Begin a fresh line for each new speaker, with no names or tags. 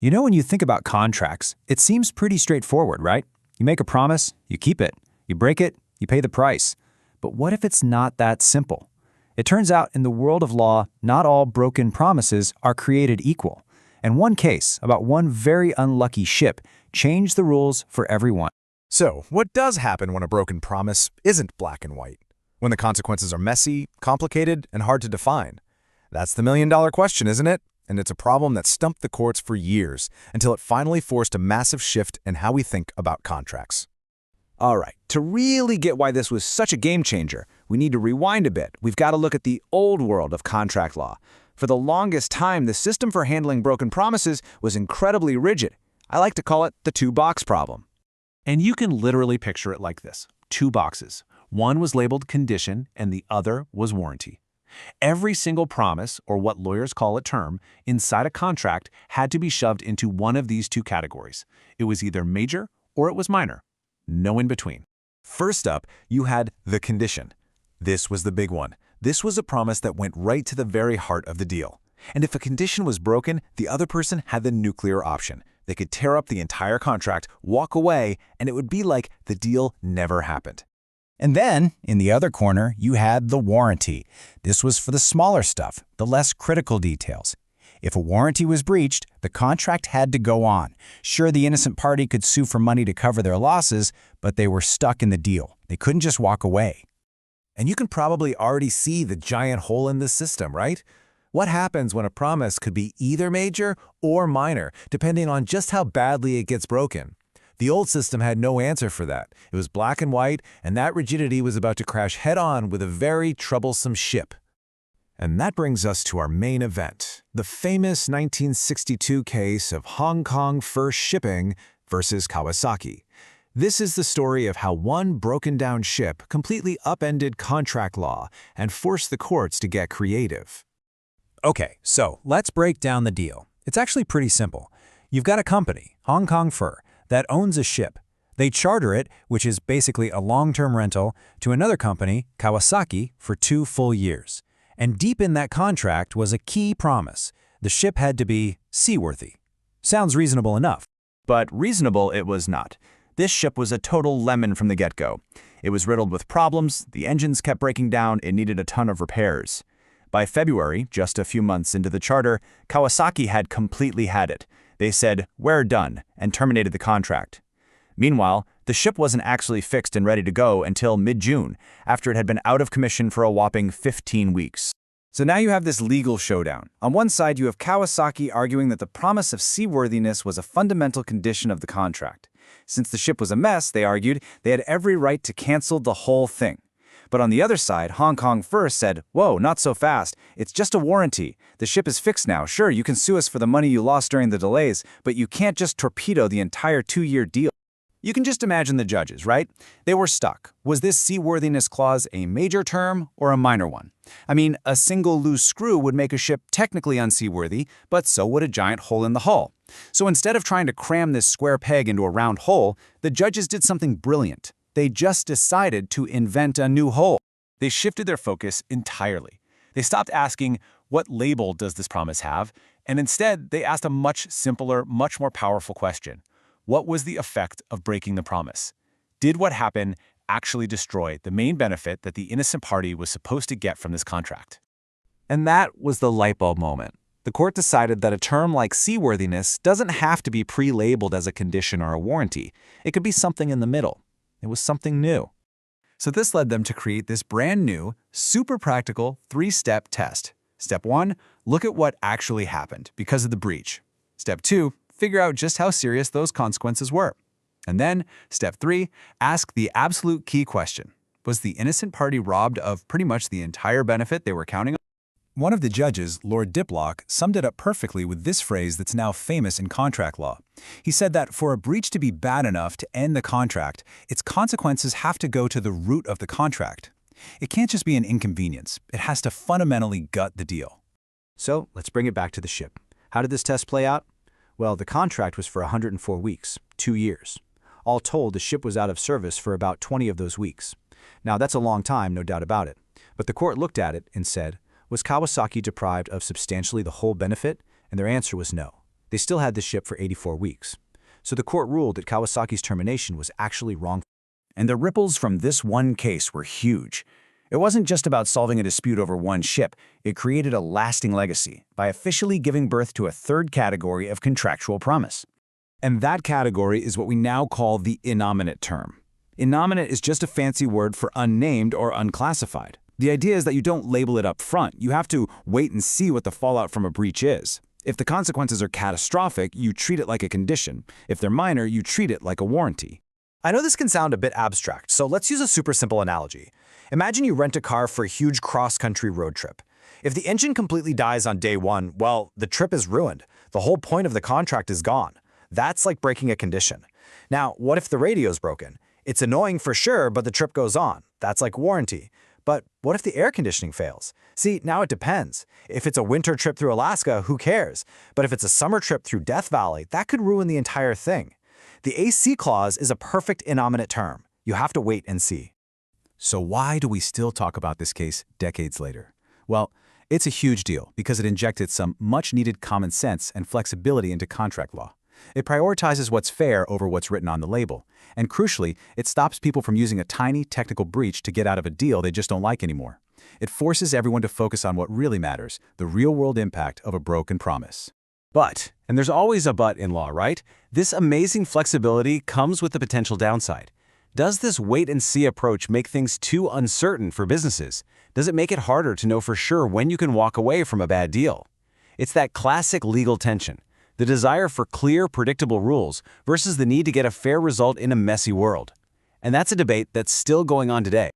You know, when you think about contracts, it seems pretty straightforward, right? You make a promise, you keep it. You break it, you pay the price. But what if it's not that simple? It turns out in the world of law, not all broken promises are created equal. And one case about one very unlucky ship changed the rules for everyone.
So, what does happen when a broken promise isn't black and white? When the consequences are messy, complicated, and hard to define? That's the million-dollar question, isn't it? And it's a problem that stumped the courts for years until it finally forced a massive shift in how we think about contracts.
All right, to really get why this was such a game changer, we need to rewind a bit. We've got to look at the old world of contract law. For the longest time, the system for handling broken promises was incredibly rigid. I like to call it the two-box problem.
And you can literally picture it like this. Two boxes. One was labeled condition and the other was warranty. Every single promise, or what lawyers call a term, inside a contract had to be shoved into one of these two categories. It was either major or it was minor. No in between.
First up, you had the condition. This was the big one. This was a promise that went right to the very heart of the deal. And if a condition was broken, the other person had the nuclear option. They could tear up the entire contract, walk away, and it would be like the deal never happened.
And then, in the other corner, you had the warranty. This was for the smaller stuff, the less critical details. If a warranty was breached, the contract had to go on. Sure, the innocent party could sue for money to cover their losses, but they were stuck in the deal. They couldn't just walk away.
And you can probably already see the giant hole in this system, right? What happens when a promise could be either major or minor, depending on just how badly it gets broken? The old system had no answer for that. It was black and white, and that rigidity was about to crash head-on with a very troublesome ship. And that brings us to our main event, the famous 1962 case of Hong Kong Fur Shipping versus Kawasaki. This is the story of how one broken-down ship completely upended contract law and forced the courts to get creative.
Okay, so let's break down the deal. It's actually pretty simple. You've got a company, Hong Kong Fur, that owns a ship. They charter it, which is basically a long-term rental, to another company, Kawasaki, for 2 full years. And deep in that contract was a key promise. The ship had to be seaworthy. Sounds reasonable enough.
But reasonable it was not. This ship was a total lemon from the get-go. It was riddled with problems, the engines kept breaking down, it needed a ton of repairs. By February, just a few months into the charter, Kawasaki had completely had it. They said, "We're done," and terminated the contract. Meanwhile, the ship wasn't actually fixed and ready to go until mid-June, after it had been out of commission for a whopping 15 weeks.
So now you have this legal showdown. On one side, you have Kawasaki arguing that the promise of seaworthiness was a fundamental condition of the contract. Since the ship was a mess, they argued, they had every right to cancel the whole thing. But on the other side, Hong Kong Fur said, "Whoa, not so fast. It's just a warranty. The ship is fixed now. Sure, you can sue us for the money you lost during the delays, but you can't just torpedo the entire 2-year deal." You can just imagine the judges, right? They were stuck. Was this seaworthiness clause a major term or a minor one? I mean, a single loose screw would make a ship technically unseaworthy, but so would a giant hole in the hull. So instead of trying to cram this square peg into a round hole, the judges did something brilliant. They just decided to invent a new hole.
They shifted their focus entirely. They stopped asking, what label does this promise have? And instead, they asked a much simpler, much more powerful question. What was the effect of breaking the promise? Did what happened actually destroy the main benefit that the innocent party was supposed to get from this contract?
And that was the light bulb moment. The court decided that a term like seaworthiness doesn't have to be pre-labeled as a condition or a warranty. It could be something in the middle. It was something new.
So this led them to create this brand new, super practical 3-step test. Step 1, look at what actually happened because of the breach. Step 2, figure out just how serious those consequences were. And then, step 3, ask the absolute key question. Was the innocent party robbed of pretty much the entire benefit they were counting on? One of the judges, Lord Diplock, summed it up perfectly with this phrase that's now famous in contract law. He said that for a breach to be bad enough to end the contract, its consequences have to go to the root of the contract. It can't just be an inconvenience. It has to fundamentally gut the deal. So let's bring it back to the ship. How did this test play out? Well, the contract was for 104 weeks, 2 years. All told, the ship was out of service for about 20 of those weeks. Now, that's a long time, no doubt about it. But the court looked at it and said, was Kawasaki deprived of substantially the whole benefit? And their answer was no.
They still had the ship for 84 weeks. So the court ruled that Kawasaki's termination was actually wrong.
And the ripples from this one case were huge. It wasn't just about solving a dispute over one ship. It created a lasting legacy by officially giving birth to a third category of contractual promise.
And that category is what we now call the innominate term. Innominate is just a fancy word for unnamed or unclassified. The idea is that you don't label it up front. You have to wait and see what the fallout from a breach is. If the consequences are catastrophic, you treat it like a condition. If they're minor, you treat it like a warranty.
I know this can sound a bit abstract, so let's use a super simple analogy. Imagine you rent a car for a huge cross-country road trip. If the engine completely dies on day one, well, the trip is ruined. The whole point of the contract is gone. That's like breaking a condition. Now, what if the radio's broken? It's annoying for sure, but the trip goes on. That's like warranty. But what if the air conditioning fails? See, now it depends. If it's a winter trip through Alaska, who cares? But if it's a summer trip through Death Valley, that could ruin the entire thing. The AC clause is a perfect innominate term. You have to wait and see.
So why do we still talk about this case decades later? Well, it's a huge deal because it injected some much-needed common sense and flexibility into contract law. It prioritizes what's fair over what's written on the label. And crucially, it stops people from using a tiny technical breach to get out of a deal they just don't like anymore. It forces everyone to focus on what really matters, the real-world impact of a broken promise.
But, and there's always a but in law, right? This amazing flexibility comes with the potential downside. Does this wait-and-see approach make things too uncertain for businesses? Does it make it harder to know for sure when you can walk away from a bad deal? It's that classic legal tension, the desire for clear, predictable rules versus the need to get a fair result in a messy world. And that's a debate that's still going on today.